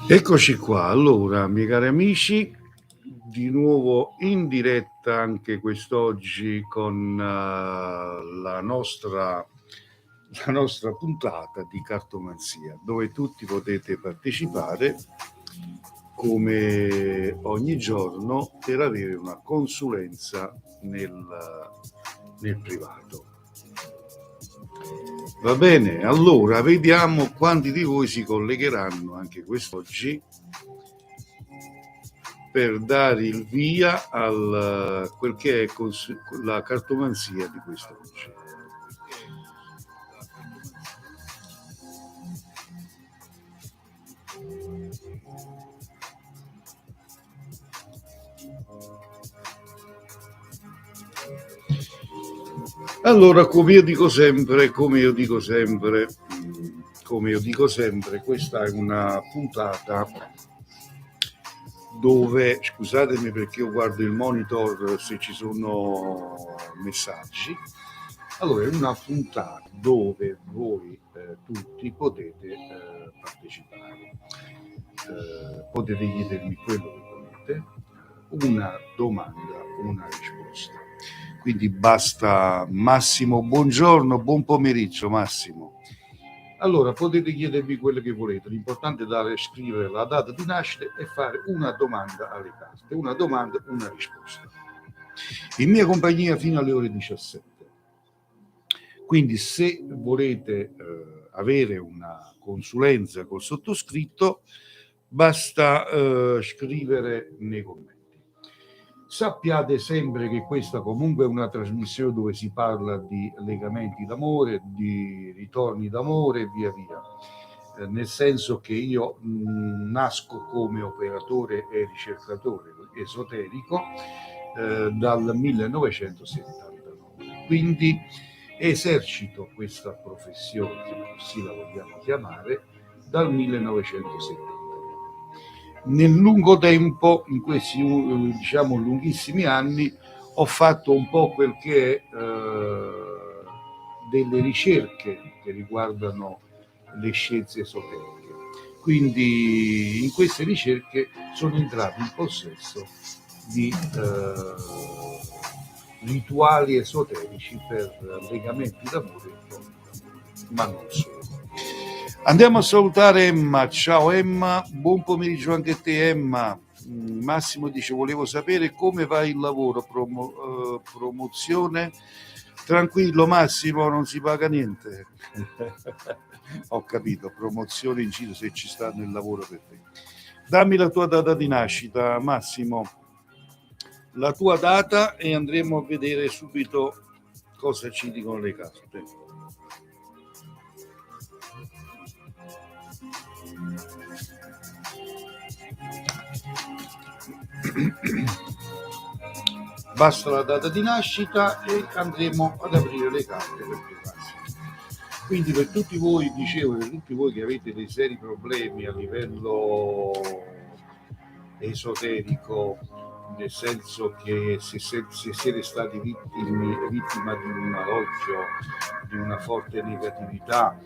Eccoci qua, allora miei cari amici, di nuovo in diretta anche quest'oggi con la nostra puntata di cartomanzia, dove tutti potete partecipare come ogni giorno per avere una consulenza nel privato. Va bene, allora vediamo quanti di voi si collegheranno anche quest'oggi per dare il via a quel che è la cartomanzia di quest'oggi. Allora, come io dico sempre, questa è una puntata dove, scusatemi perché io guardo il monitor se ci sono messaggi, allora è una puntata dove voi tutti potete partecipare, potete chiedermi quello che volete, una domanda, una risposta. Quindi basta Massimo, buongiorno, buon pomeriggio Massimo. Allora potete chiedermi quello che volete, l'importante è scrivere la data di nascita e fare una domanda alle carte, una domanda, una risposta. In mia compagnia fino alle ore 17. Quindi se volete avere una consulenza col sottoscritto, basta scrivere nei commenti. Sappiate sempre che questa comunque è una trasmissione dove si parla di legamenti d'amore, di ritorni d'amore e via via, nel senso che io nasco come operatore e ricercatore esoterico dal 1979, quindi esercito questa professione, se così la vogliamo chiamare, dal 1970. Nel lungo tempo, in questi lunghissimi anni, ho fatto un po' quel che è delle ricerche che riguardano le scienze esoteriche. Quindi in queste ricerche sono entrato in possesso di rituali esoterici per legamenti d'amore, ma non solo. Andiamo a salutare Emma. Ciao Emma, buon pomeriggio anche a te Emma. Massimo dice: volevo sapere come va il lavoro, promozione. Tranquillo Massimo, non si paga niente. Ho capito, promozione in giro se ci sta nel lavoro per te. Dammi la tua data di nascita Massimo, la tua data, e andremo a vedere subito cosa ci dicono le carte. Basta la data di nascita e andremo ad aprire le carte per trovarsi. Quindi per tutti voi, dicevo, per tutti voi che avete dei seri problemi a livello esoterico, nel senso che se siete stati vittima di un alloggio, di una forte negatività,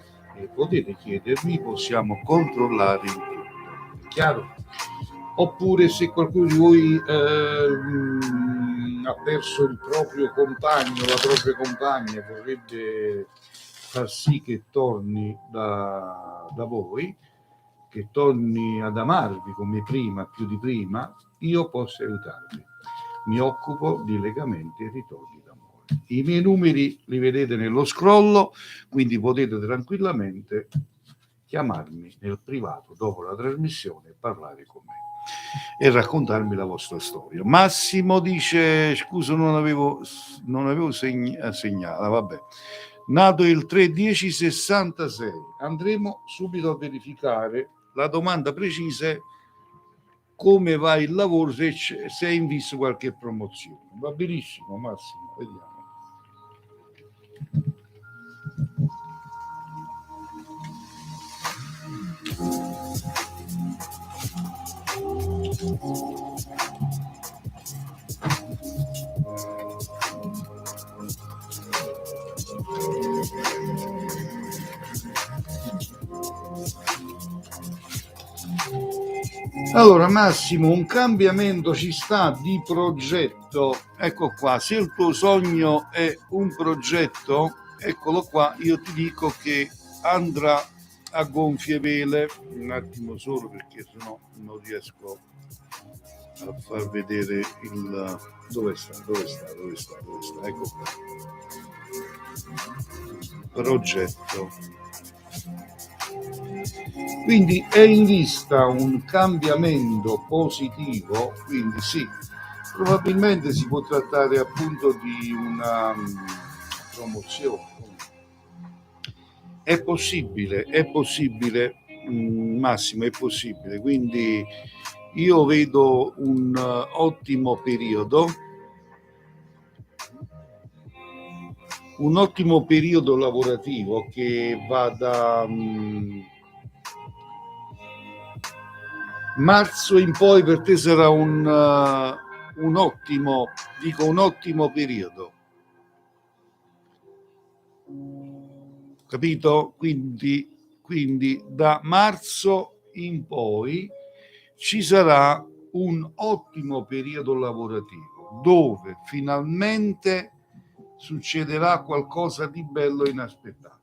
potete chiedermi, possiamo controllare il tutto. È chiaro? Oppure se qualcuno di voi ha perso il proprio compagno, la propria compagna, vorrebbe far sì che torni da voi, che torni ad amarvi come prima, più di prima, io posso aiutarvi. Mi occupo di legamenti e ritorni d'amore. I miei numeri li vedete nello scrollo, quindi potete tranquillamente chiamarmi nel privato dopo la trasmissione e parlare con me e raccontarmi la vostra storia. Massimo dice: scusa, non avevo segnala, vabbè. Nato il 3/10/66. Andremo subito a verificare la domanda precisa è come va il lavoro, se è in vista qualche promozione. Va benissimo Massimo, vediamo. Allora Massimo, un cambiamento ci sta di progetto, ecco qua, se il tuo sogno è un progetto, eccolo qua, io ti dico che andrà a gonfie vele, un attimo solo perché sennò non riesco a far vedere il... dove sta, ecco qua, progetto. Quindi è in vista un cambiamento positivo, quindi sì, probabilmente si può trattare appunto di una promozione. È possibile, Massimo, è possibile, quindi io vedo un ottimo periodo lavorativo che va da marzo in poi. Per te sarà un ottimo periodo, capito? Quindi da marzo in poi ci sarà un ottimo periodo lavorativo dove finalmente succederà qualcosa di bello e inaspettato.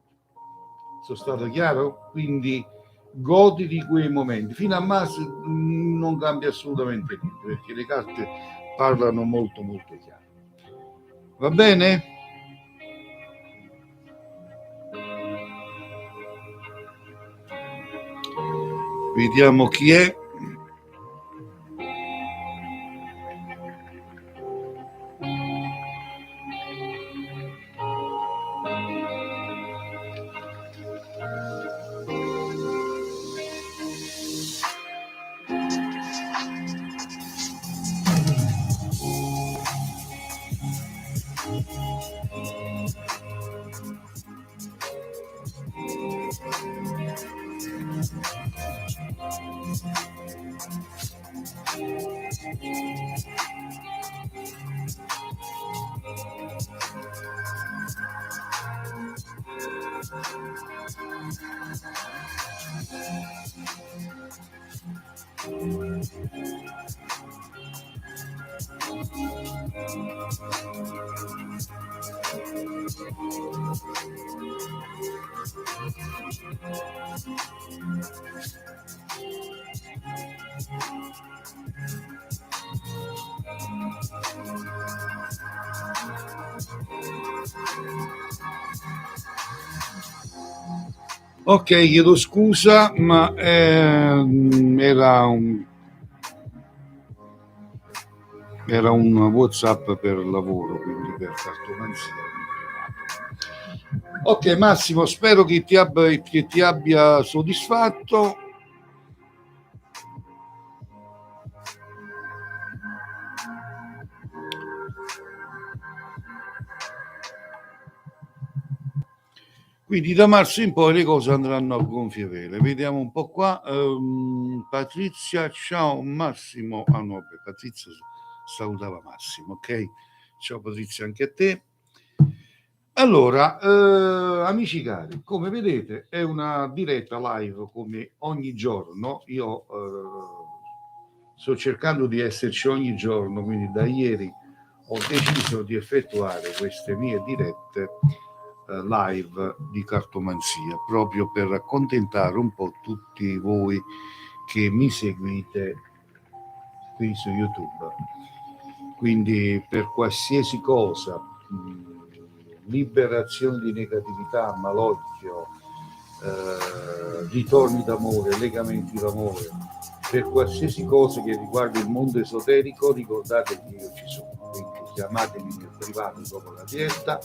Sono stato chiaro? Quindi goditi quei momenti. Fino a marzo non cambia assolutamente niente, perché le carte parlano molto molto chiaro. Va bene? Vediamo chi è. Ok, chiedo scusa, ma era un WhatsApp per lavoro, quindi per cartomanzia. Ok Massimo, spero che ti abbia soddisfatto. Quindi da marzo in poi le cose andranno a gonfie vele. Vediamo un po' qua. Patrizia, ciao Massimo. Ah no, Patrizia salutava Massimo, ok? Ciao Patrizia anche a te. Allora, amici cari, come vedete è una diretta live come ogni giorno. Io sto cercando di esserci ogni giorno, quindi da ieri ho deciso di effettuare queste mie dirette live di cartomanzia, proprio per accontentare un po' tutti voi che mi seguite qui su YouTube. Quindi per qualsiasi cosa, liberazione di negatività, malocchio, ritorni d'amore, legamenti d'amore, per qualsiasi cosa che riguarda il mondo esoterico, ricordate che io ci sono. Quindi chiamatemi nel privato dopo la diretta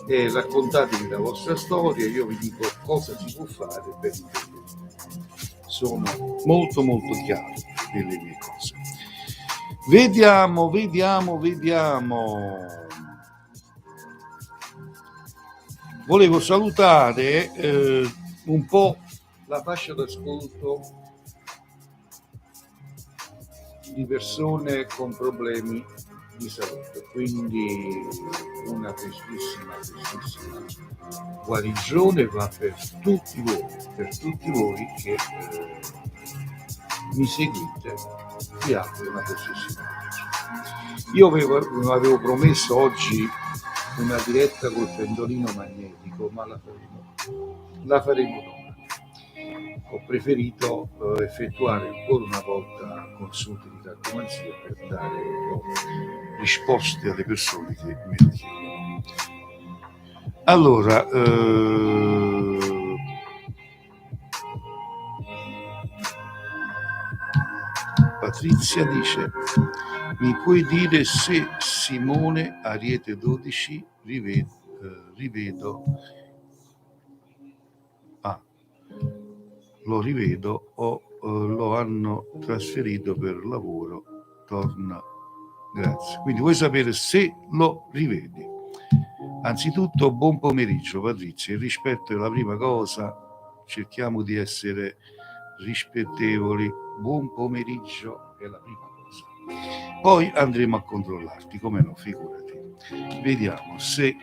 e raccontatemi la vostra storia, io vi dico cosa si può fare per intervenire. Sono molto molto chiaro nelle mie cose. Vediamo. Volevo salutare un po' la fascia d'ascolto di persone con problemi di salute, quindi una prestissima guarigione va per tutti voi che mi seguite, vi apro una possessione. Io avevo promesso oggi una diretta col pendolino magnetico, ma la faremo domani. Ho preferito effettuare ancora una volta consulte di cartomanzia per dare risposte alle persone che me le chiedono. Allora, Patrizia dice: mi puoi dire se Simone Ariete 12 lo rivedo o lo hanno trasferito per lavoro, torna, grazie. Quindi vuoi sapere se lo rivedi. Anzitutto buon pomeriggio Patrizia, il rispetto è la prima cosa, cerchiamo di essere rispettevoli, buon pomeriggio è la prima cosa, poi andremo a controllarti, come no, figurati. Vediamo se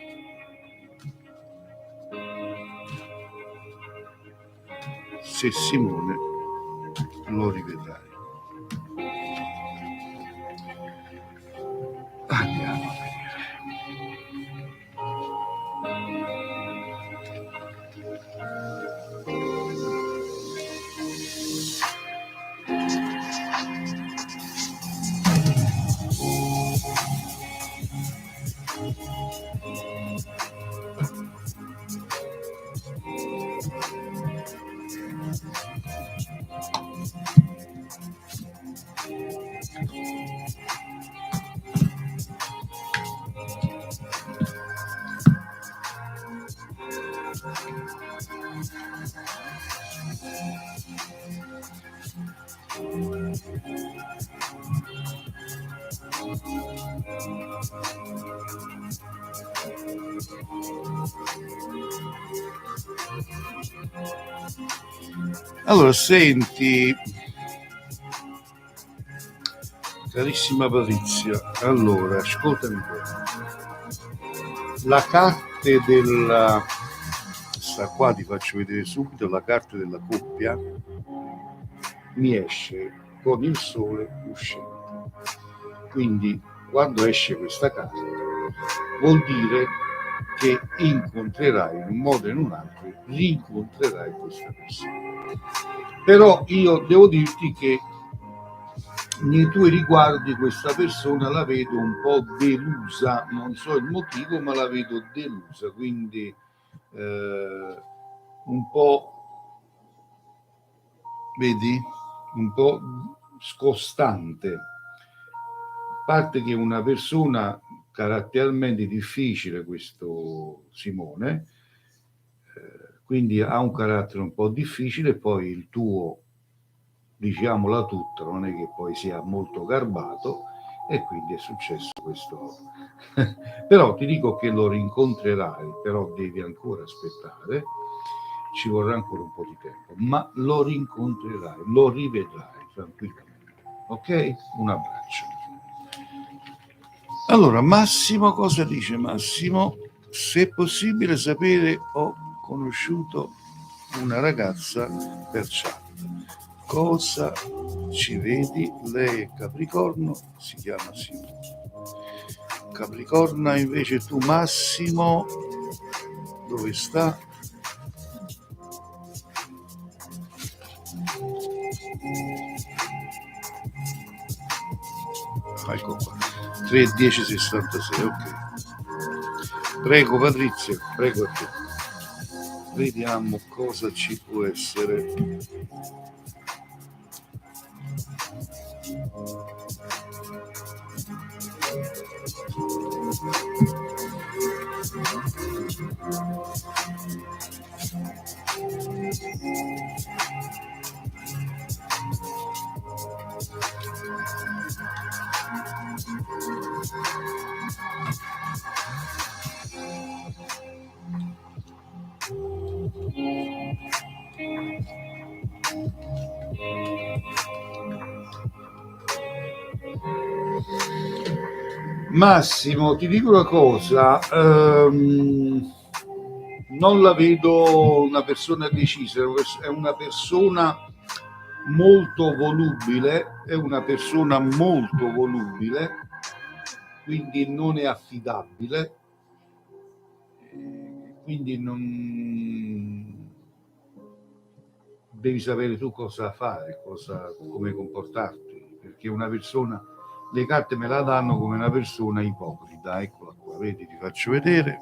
Simone lo rivedrai. Andiamo a vedere. Allora, senti, carissima Patrizia, allora, ascoltami bene. La carta della... Sta qua, ti faccio vedere subito, la carta della coppia mi esce con il sole uscente. Quindi, quando esce questa carta, vuol dire che incontrerai in un modo o in un altro, rincontrerai questa persona. Però io devo dirti che nei tuoi riguardi questa persona la vedo un po' delusa, non so il motivo, ma la vedo delusa, quindi un po', vedi, un po' scostante. A parte che è una persona caratterialmente difficile, questo Simone, quindi ha un carattere un po' difficile, poi il tuo, diciamola tutta, non è che poi sia molto garbato, e quindi è successo questo. Però ti dico che lo rincontrerai, però devi ancora aspettare, ci vorrà ancora un po' di tempo, ma lo rincontrerai, lo rivedrai tranquillamente. Ok? Un abbraccio. Allora, Massimo, cosa dice Massimo? Se è possibile sapere, ho conosciuto una ragazza per chat. Cosa ci vedi? Lei è Capricorno, si chiama Simone. Capricorna invece tu, Massimo, dove sta? Ecco qua, 3 10 66, ok. Prego Patrizia, prego a te. Vediamo cosa ci può essere. Massimo, ti dico una cosa, non la vedo una persona decisa, è una persona molto volubile, è una persona molto volubile, quindi non è affidabile, quindi non devi sapere tu cosa fare, come comportarti, perché una persona, le carte me la danno come una persona ipocrita, eccola qua, vedi, ti faccio vedere,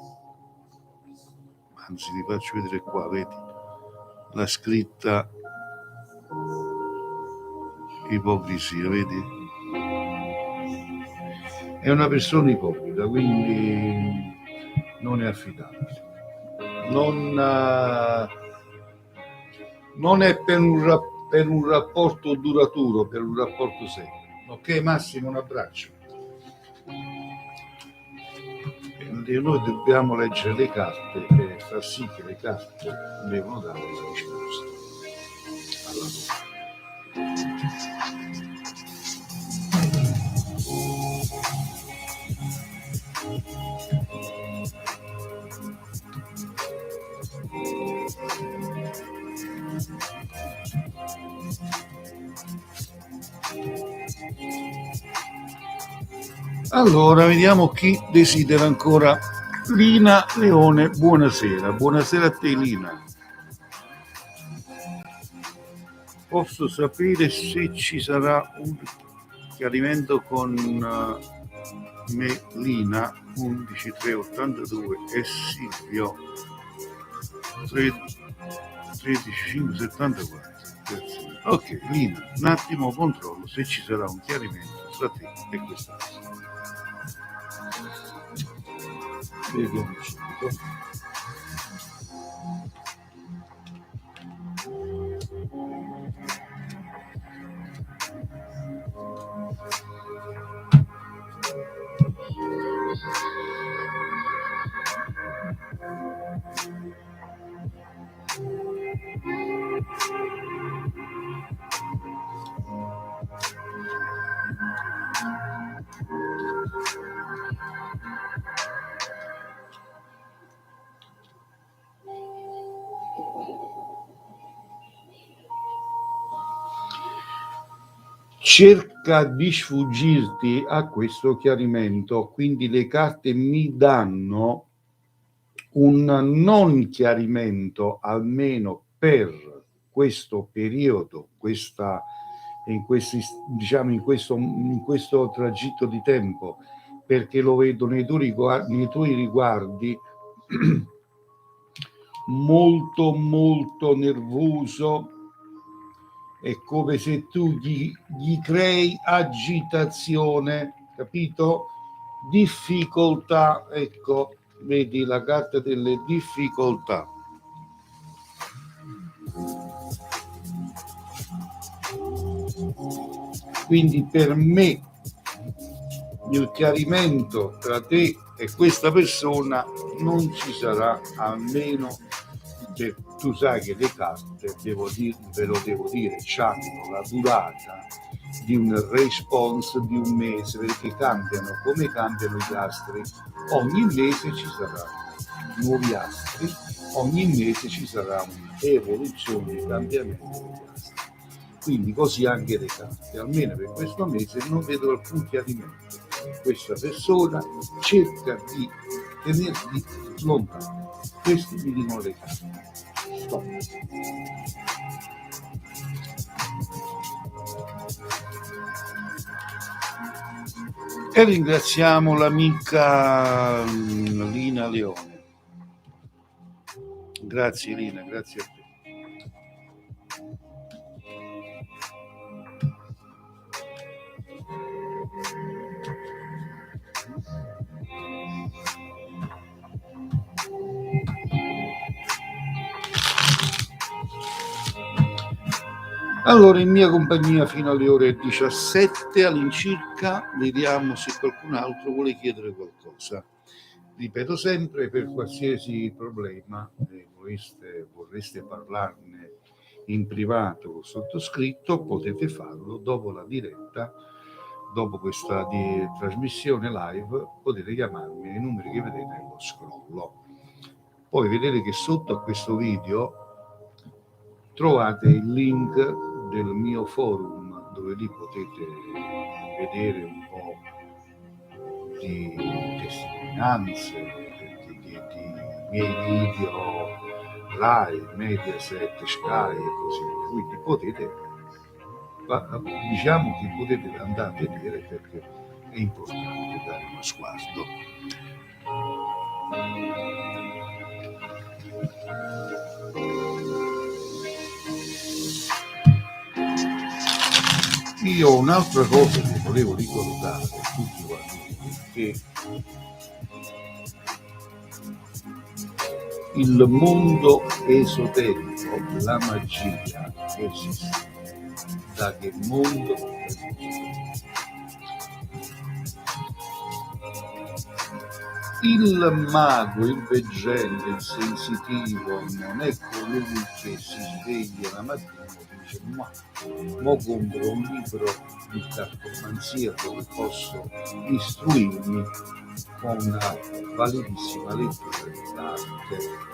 anzi ti faccio vedere qua, vedi, la scritta ipocrisia, vedi? È una persona ipocrita, quindi non è affidabile. Non è per un rapporto duraturo, per un rapporto serio. Ok Massimo, un abbraccio. E noi dobbiamo leggere le carte e far sì che le carte devono dare la risposta alla domanda. Allora, vediamo chi desidera ancora. Lina Leone, buonasera. Buonasera a te, Lina. Posso sapere se ci sarà un chiarimento con me, Lina, 11382 e Silvio 13574. Ok, Lina, un attimo controllo se ci sarà un chiarimento tra te e questa cosa. Vediamo subito. Cerca di sfuggirti a questo chiarimento, quindi le carte mi danno un non chiarimento almeno per questo periodo, in questo tragitto di tempo, perché lo vedo nei tuoi riguardi molto molto nervoso. È come se tu gli crei agitazione, capito? Difficoltà, ecco, vedi la carta delle difficoltà. Quindi per me il chiarimento tra te e questa persona non ci sarà, almeno tu sai che le carte, ve lo devo dire, hanno la durata di un response di un mese, perché cambiano come cambiano gli astri. Ogni mese ci saranno nuovi astri, ogni mese ci sarà un'evoluzione di cambiamento degli astri. Quindi così anche le carte, almeno per questo mese non vedo alcun chiarimento. Questa persona cerca di tenerti lontano. Questi mi dicono le carte. Stop. E ringraziamo l'amica Lina Leone. Grazie Lina, grazie a te. Allora, in mia compagnia fino alle ore 17 all'incirca, vediamo se qualcun altro vuole chiedere qualcosa. Ripeto sempre, per qualsiasi problema vorreste parlarne in privato col sottoscritto, potete farlo dopo la diretta, dopo questa trasmissione live, potete chiamarmi ai numeri che vedete nello scrollo. Poi vedete che sotto a questo video trovate il link del mio forum, dove lì potete vedere un po' di testimonianze, di miei video live, Mediaset, Sky e così via. Quindi potete, diciamo che potete andare a vedere, perché è importante dare uno sguardo. Io un'altra cosa che volevo ricordare a tutti quanti, che il mondo esoterico, la magia esiste. Da che mondo il mago, il veggente, il sensitivo non è colui che si sveglia la mattina e dice: ma mo compro un libro di cartomanzia dove posso istruirmi con una validissima lettura dell'arte.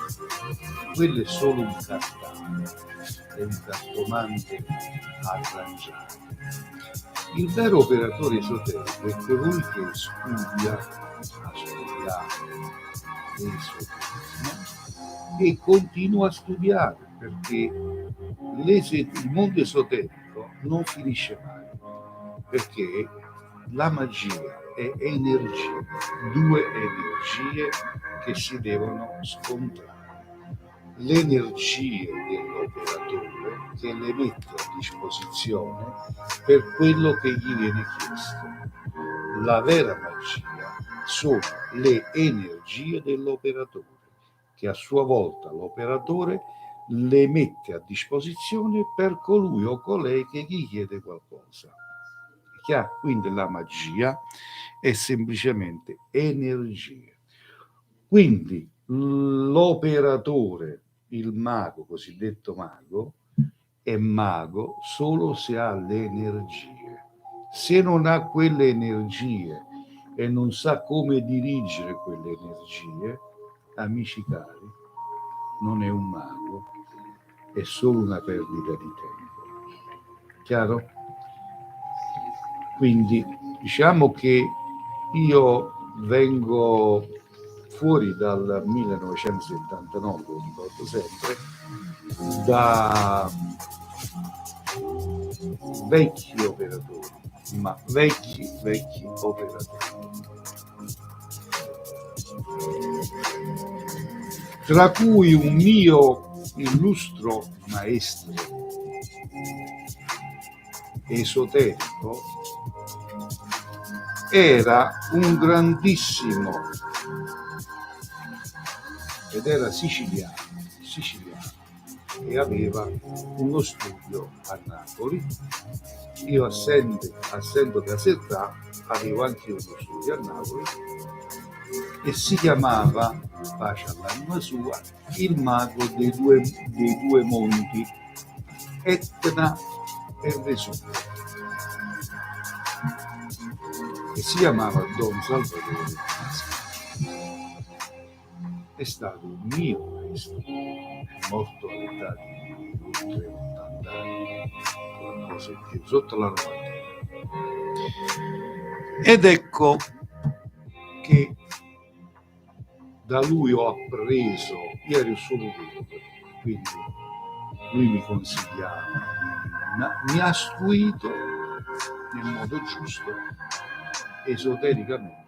Quello è solo un cartano, è un cartomante arrangiato. Il vero operatore esoterico è colui che studia, ha studiato l'esoterismo e continua a studiare, perché il mondo esoterico non finisce mai, perché la magia è energia, due energie che si devono scontrare. Le energie dell'operatore, che le mette a disposizione per quello che gli viene chiesto. La vera magia sono le energie dell'operatore, che a sua volta l'operatore le mette a disposizione per colui o colei che gli chiede qualcosa. È chiaro? Quindi la magia è semplicemente energia. Quindi l'operatore, il mago, cosiddetto mago, è mago solo se ha le energie. Se non ha quelle energie e non sa come dirigere quelle energie, amici cari, non è un mago, è solo una perdita di tempo. Chiaro? Quindi diciamo che io vengo fuori dal 1979, lo ricordo sempre, da vecchi operatori, ma vecchi operatori, tra cui un mio illustro maestro esoterico era un grandissimo, ed era siciliano, e aveva uno studio a Napoli. Io essendo casertà avevo anche uno studio a Napoli e si chiamava, pace all'anima sua, il mago dei due monti, Etna e Vesuvio, e si chiamava Don Salvatore Mascagni. È stato un mio maestro, morto all'età di oltre 80 anni, qualcosa in più, sotto la 90. Ed ecco che da lui ho appreso, io ero solo lui, quindi lui mi consigliava, mi ha istruito nel modo giusto, esotericamente.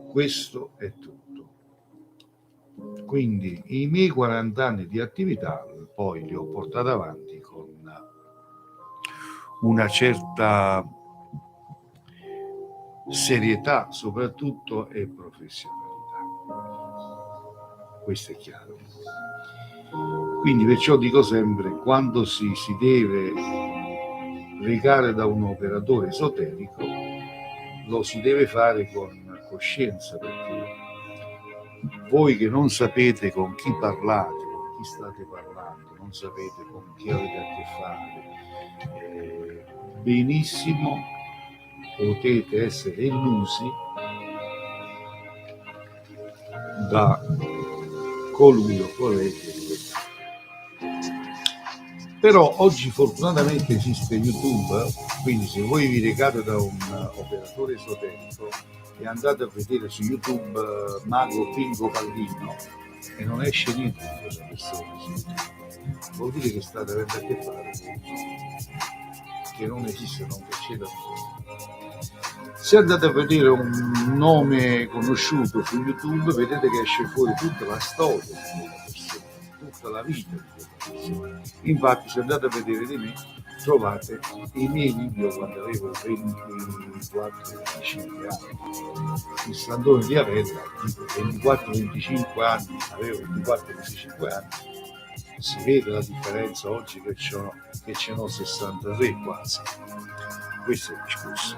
Questo è tutto. Quindi i miei 40 anni di attività poi li ho portati avanti con una certa serietà soprattutto e professionalità. Questo è chiaro. Quindi perciò dico sempre, quando si deve recare da un operatore esoterico, lo si deve fare con coscienza, perché voi che non sapete con chi parlate, con chi state parlando, non sapete con chi avete a che fare, benissimo potete essere illusi da colui o colei che Però oggi fortunatamente esiste YouTube, quindi se voi vi recate da un operatore esoterico e andate a vedere su YouTube Mago Pingo Pallino e non esce niente di quella persona, vuol dire che state avendo a che fare, che non esiste, non c'è da dire. Se andate a vedere un nome conosciuto su YouTube, vedete che esce fuori tutta la storia di quella persona, tutta la vita di quella persona. Infatti, se andate a vedere di me, trovate i miei video quando avevo 24-25 anni. Il Sandone di Avella, 24-25 anni, avevo 24-25 anni. Si vede la differenza oggi che ce n'ho 63 quasi. Questo è il discorso.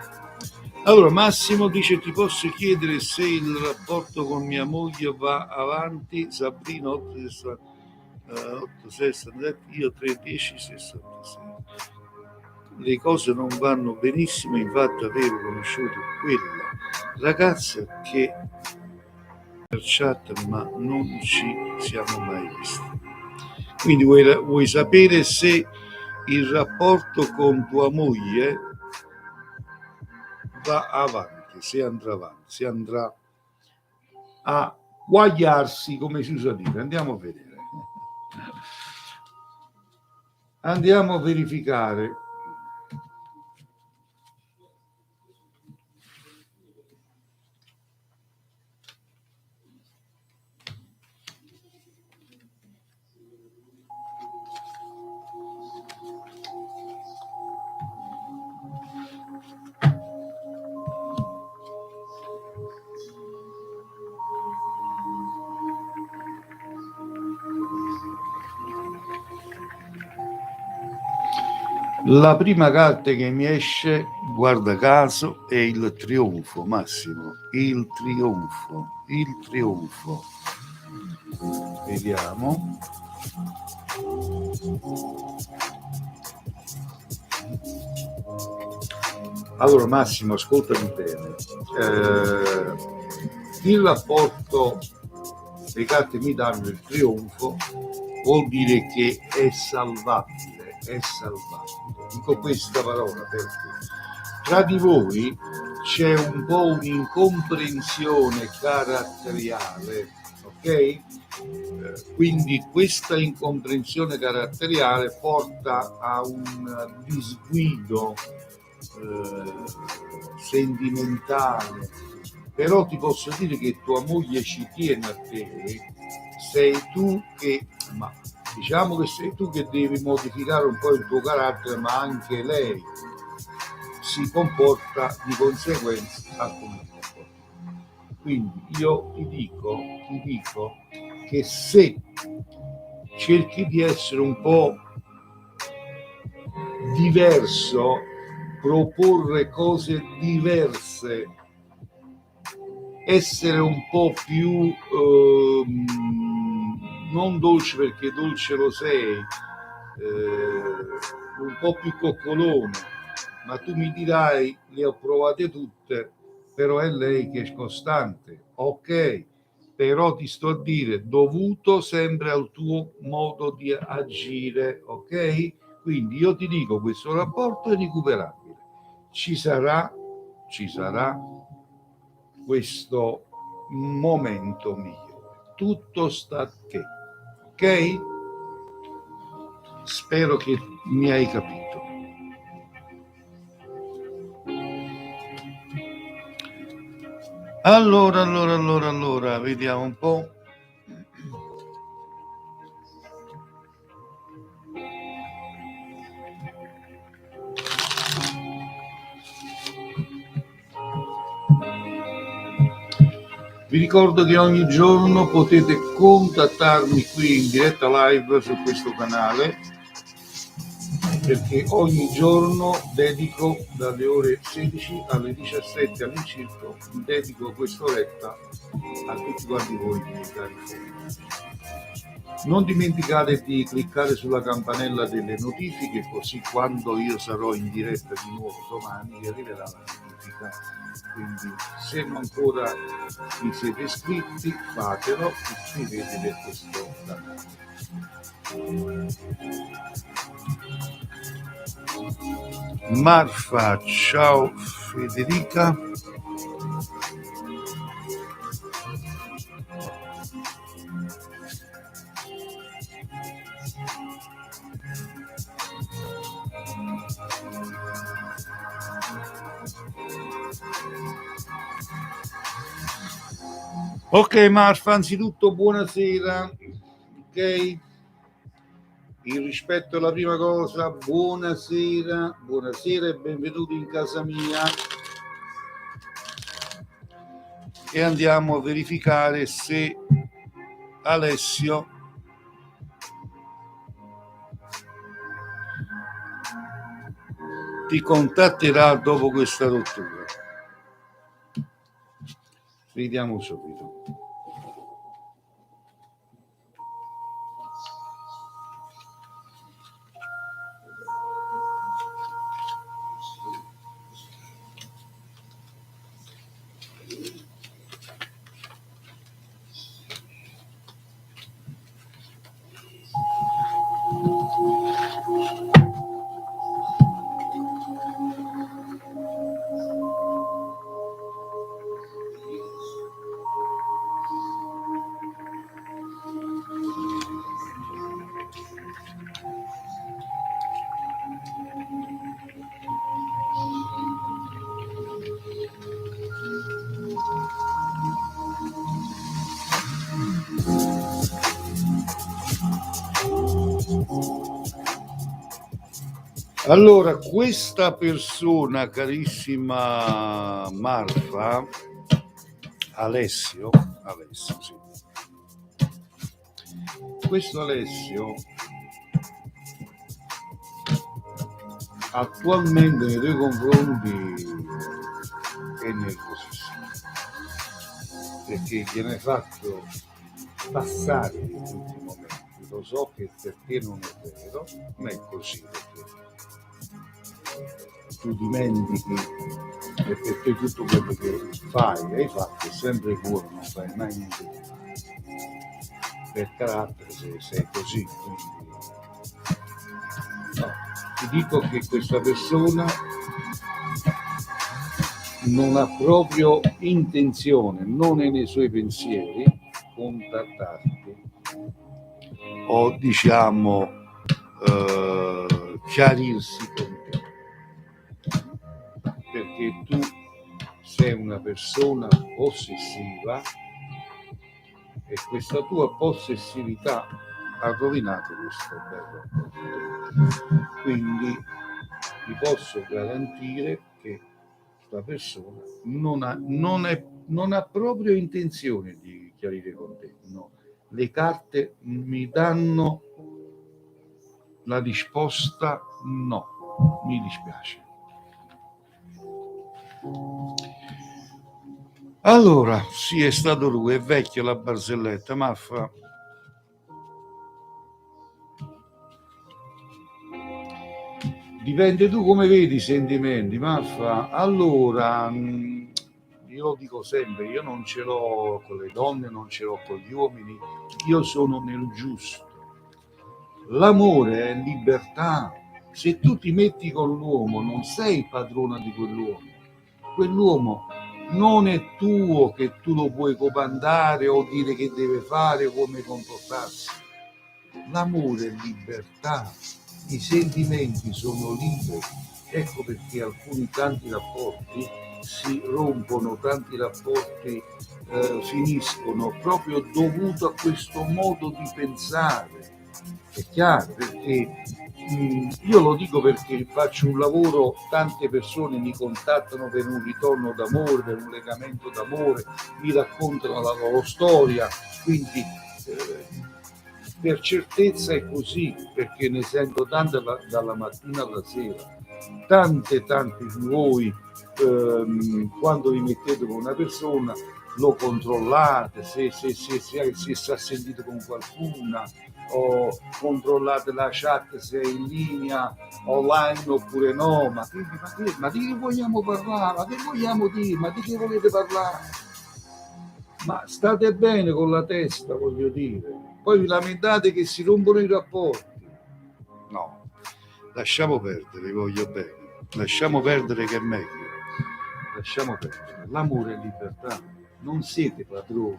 Allora Massimo dice: ti posso chiedere se il rapporto con mia moglie va avanti? Sabrina 867, io 31066. Le cose non vanno benissimo, infatti avevo conosciuto quella ragazza che per chat, ma non ci siamo mai visti. Quindi vuoi sapere se il rapporto con tua moglie va avanti, se andrà a guagliarsi, come si usa dire. Andiamo a vedere. Andiamo a verificare. La prima carta che mi esce, guarda caso, è il trionfo, Massimo, il trionfo. Vediamo. Allora Massimo, ascoltami bene. Il rapporto, le carte mi danno il trionfo, vuol dire che è salvabile. Dico questa parola perché tra di voi c'è un po' un'incomprensione caratteriale, ok? Quindi questa incomprensione caratteriale porta a un disguido sentimentale, però ti posso dire che tua moglie ci tiene a te, sei tu che, ma diciamo che sei tu che devi modificare un po' il tuo carattere, ma anche lei si comporta di conseguenza a come ti comporta. Quindi io ti dico che se cerchi di essere un po' diverso, proporre cose diverse, essere un po' più non dolce, perché dolce lo sei, un po' più coccolone, ma tu mi dirai le ho provate tutte, però è lei che è costante, ok, però ti sto a dire dovuto sempre al tuo modo di agire, ok? Quindi io ti dico, questo rapporto è recuperabile, ci sarà questo momento migliore, tutto sta a te, ok? Spero che mi hai capito. Allora, vediamo un po'. Vi ricordo che ogni giorno potete contattarmi qui in diretta live su questo canale, perché ogni giorno dedico dalle ore 16 alle 17 all'incirca, dedico quest'oretta a tutti quanti voi, cari follower. Non dimenticate di cliccare sulla campanella delle notifiche, così quando io sarò in diretta di nuovo domani vi arriverà la notifica. Quindi se non ancora vi siete iscritti, fatelo, iscrivetevi a questo canale. Marfa, ciao Federica. Ok Marfa, anzitutto buonasera, ok? Il rispetto è la prima cosa, buonasera e benvenuti in casa mia. E andiamo a verificare se Alessio ti contatterà dopo questa rottura. Vediamo subito. Allora, questa persona, carissima Marfa, Alessio, sì. Questo Alessio attualmente nei tuoi confronti è nervosissimo, perché gliene hai fatto passare di tutti i momenti. Lo so che per te non è vero, ma è così, perché tu dimentichi e per te tutto quello che fai e hai fatto è sempre buono, non fai mai niente di male. Per carattere sei così, quindi no. Ti dico che questa persona non ha proprio intenzione, non è nei suoi pensieri contattarti o diciamo chiarirsi con te, perché tu sei una persona possessiva e questa tua possessività ha rovinato questo bel rapporto. Quindi ti posso garantire che questa persona non ha proprio intenzione di chiarire con te. No. Le carte mi danno la risposta no, mi dispiace. Allora, sì, è stato lui, è vecchia la barzelletta, Maffa. Dipende tu come vedi i sentimenti, Maffa. Allora, io lo dico sempre, io non ce l'ho con le donne, non ce l'ho con gli uomini, io sono nel giusto. L'amore è libertà. Se tu ti metti con l'uomo, non sei padrona di quell'uomo. Quell'uomo non è tuo, che tu lo puoi comandare o dire che deve fare o come comportarsi. L'amore è libertà, i sentimenti sono liberi. Ecco perché tanti rapporti si rompono, tanti rapporti finiscono proprio dovuto a questo modo di pensare. È chiaro, perché io lo dico perché faccio un lavoro, tante persone mi contattano per un ritorno d'amore, per un legamento d'amore, mi raccontano la loro storia, quindi per certezza è così, perché ne sento tante dalla mattina alla sera. Tanti di voi quando vi mettete con una persona lo controllate se sta sentito con qualcuna, o controllate la chat se è in linea online oppure no, ma di che vogliamo parlare, ma che vogliamo dire, ma di che volete parlare, ma state bene con la testa, voglio dire, poi vi lamentate che si rompono i rapporti. No, lasciamo perdere, vi voglio bene, lasciamo perdere che è meglio, lasciamo perdere, l'amore è libertà, non siete padroni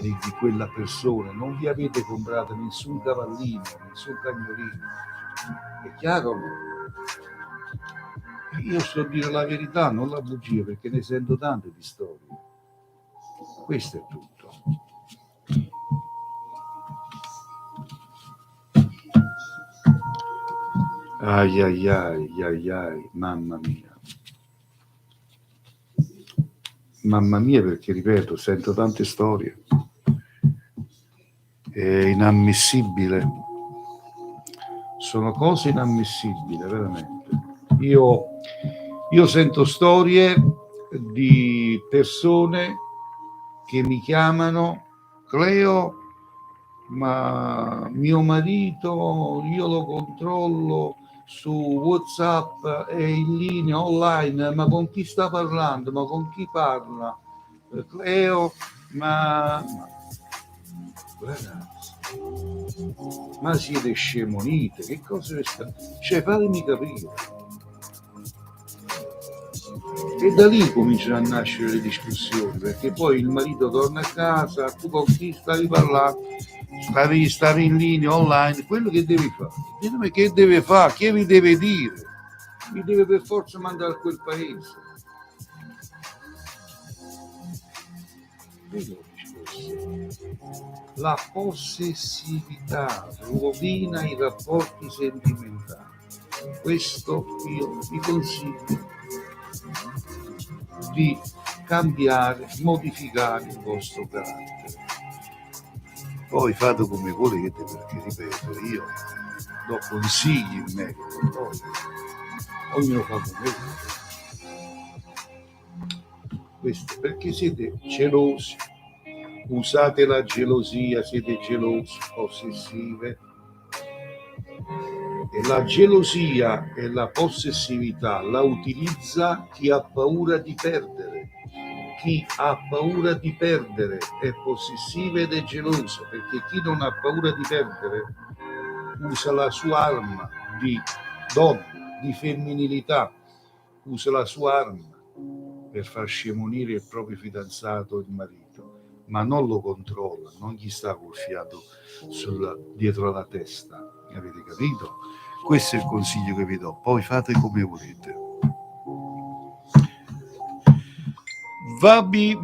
di quella persona, non vi avete comprato nessun cavallino, nessun cagnolino, è chiaro? Io sto a dire la verità, non la bugia, perché ne sento tante di storie, questo è tutto. Ai ai ai ai ai, mamma mia, perché ripeto, sento tante storie, è inammissibile, sono cose inammissibili, veramente. Io sento storie di persone che mi chiamano: Cleo, ma mio marito io lo controllo su WhatsApp, è in linea online, ma con chi sta parlando, ma con chi parla? Cleo, ma ragazzi, ma siete scemonite, che cosa sta? Cioè, fatemi capire. E da lì cominciano a nascere le discussioni, perché poi il marito torna a casa, tu con chi stavi parlando, stavi in linea online, quello che devi fare? Ditemi che deve fare, che vi deve dire? Mi deve per forza mandare a quel paese. La possessività rovina i rapporti sentimentali. Questo io vi consiglio di cambiare, modificare il vostro carattere. Poi fate come volete, perché ripeto, io do consigli in merito, poi ognuno fa come vuole. Questo perché siete gelosi, usate la gelosia, siete gelosi, possessive. E la gelosia e la possessività la utilizza chi ha paura di perdere. Chi ha paura di perdere è possessiva ed è gelosa, perché chi non ha paura di perdere usa la sua arma di donna, di femminilità, usa la sua arma per far scemonire il proprio fidanzato o il marito, ma non lo controlla, non gli sta col fiato dietro la testa. Avete capito? Questo è il consiglio che vi do, poi fate come volete. Vabbè.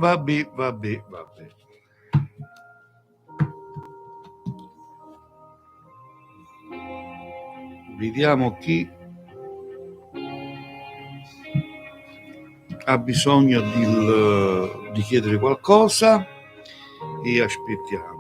Vediamo chi ha bisogno di chiedere qualcosa e aspettiamo.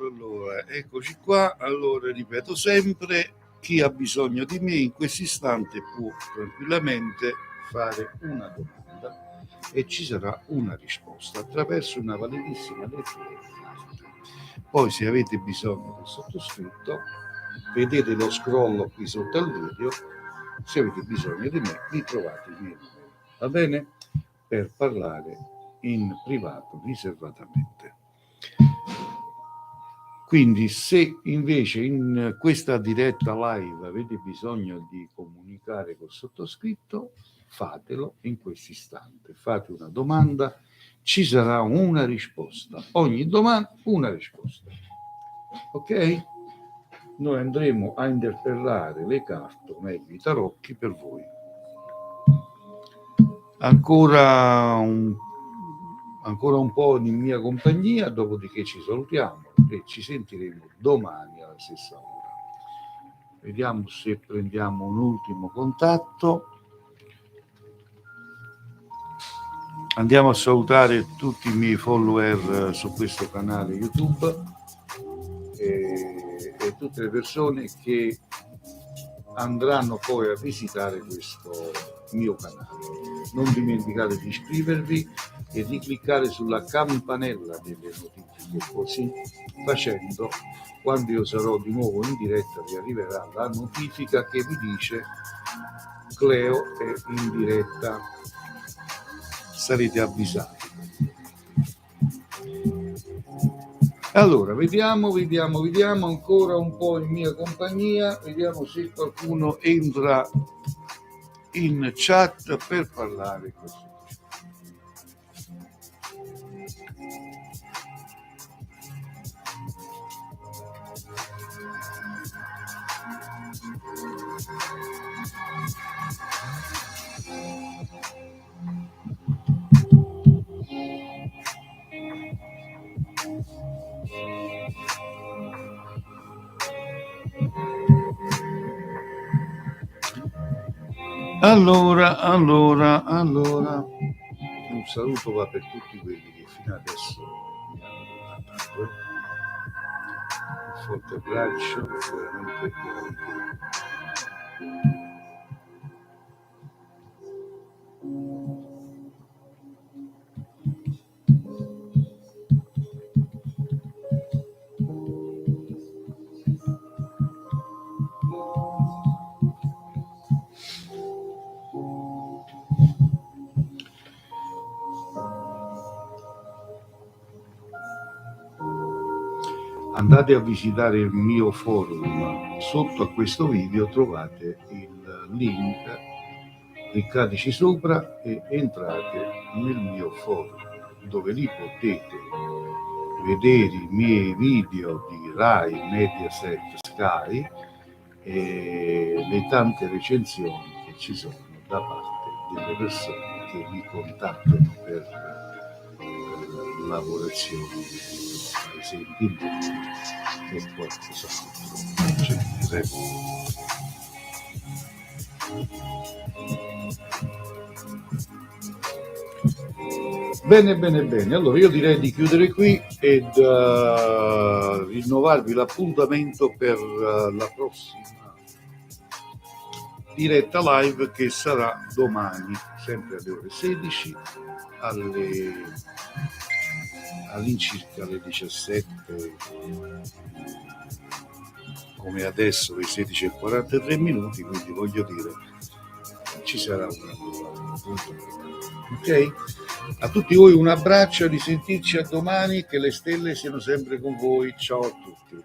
Allora, eccoci qua. Allora, ripeto sempre, chi ha bisogno di me in questo istante può tranquillamente fare una domanda e ci sarà una risposta attraverso una validissima lettera. Poi, se avete bisogno del sottoscritto, vedete lo scroll qui sotto al video. Se avete bisogno di me, mi trovate il mio numero, va bene? Per parlare in privato riservatamente. Quindi se invece in questa diretta live avete bisogno di comunicare col sottoscritto, fatelo in questo istante, fate una domanda, ci sarà una risposta, ogni domanda una risposta, ok? Noi andremo a interpellare le carte, o meglio i tarocchi per voi. Ancora un po' in mia compagnia, dopodiché ci salutiamo e ci sentiremo domani alla stessa ora. Vediamo se prendiamo un ultimo contatto. Andiamo a salutare tutti i miei follower su questo canale YouTube e tutte le persone che andranno poi a visitare questo mio canale. Non dimenticate di iscrivervi e di cliccare sulla campanella delle notifiche, così facendo, quando io sarò di nuovo in diretta, vi arriverà la notifica che vi dice Cleo è in diretta, sarete avvisati. Allora, vediamo ancora un po' in mia compagnia, vediamo se qualcuno entra in chat per parlare così. Allora, un saluto va per tutti quelli che fino adesso mi hanno contattato. Un forte abbraccio, veramente. Andate a visitare il mio forum, sotto a questo video trovate il link, cliccateci sopra e entrate nel mio forum, dove lì potete vedere i miei video di Rai, Mediaset, Sky e le tante recensioni che ci sono da parte delle persone che mi contattano per lavorazioni, ad esempio, e qualcos'altro. Bene. Allora io direi di chiudere qui ed rinnovarvi l'appuntamento per la prossima diretta live, che sarà domani, sempre alle ore 16, all'incirca alle 17, come adesso, le 16:43 minuti, quindi voglio dire, ci sarà una nuova puntata. Ok? A tutti voi un abbraccio, di sentirci a domani, che le stelle siano sempre con voi. Ciao a tutti.